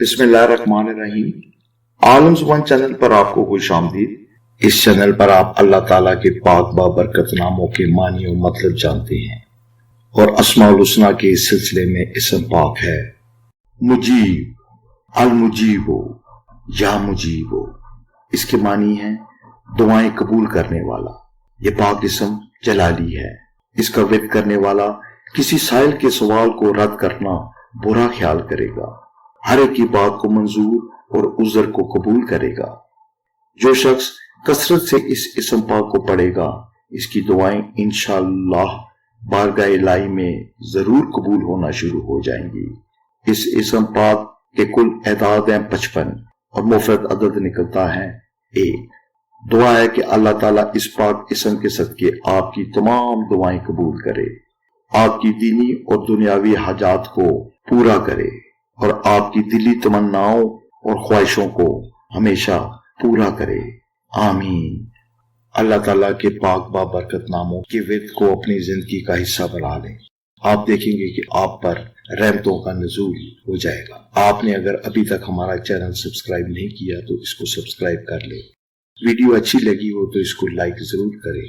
बिस्मिल्लाहिर्रहमानिर्रहीम। आलम जुबान चैनल पर आपको खुश आमदीद। इस चैनल पर आप अल्लाह ताला के पाक बाबरकत नामों के मानी और मतलब जानते हैं और अस्माउल हुस्ना के इस सिलसिले में इसम पाक है मुजीब, अल मुजीबो, या मुजीबो। इसके मानी है दुआएं कबूल करने वाला। ये पाक इसम जलाली है। इसका विद करने वाला किसी साइल के सवाल को रद्द करना बुरा ख्याल करेगा, हर एक की बात को मंजूर और उज़र को कबूल करेगा। जो शख्स कसरत से इस इसम पाक को पढ़ेगा, इसकी दुआएं इंशाअल्लाह बारगाह इलाही में जरूर कबूल होना शुरू हो जाएंगी। इस इसम पाक के कुल एदाद हैं 55 और मुफरद अदद निकलता है 1। दुआ है कि अल्लाह ताला इस पाक इसम के सदके आपकी तमाम दुआएं कबूल करे, आपकी दीनी और दुनियावी हाजात को पूरा करे और आपकी दिली तमन्नाओं और ख्वाहिशों को हमेशा पूरा करे। आमीन। अल्लाह ताला के पाक बाबरकत नामों के विद को अपनी जिंदगी का हिस्सा बना लें। आप देखेंगे कि आप पर रहमतों का नुज़ूल हो जाएगा। आपने अगर अभी तक हमारा चैनल सब्सक्राइब नहीं किया तो इसको सब्सक्राइब कर ले। वीडियो अच्छी लगी हो तो इसको लाइक जरूर करें।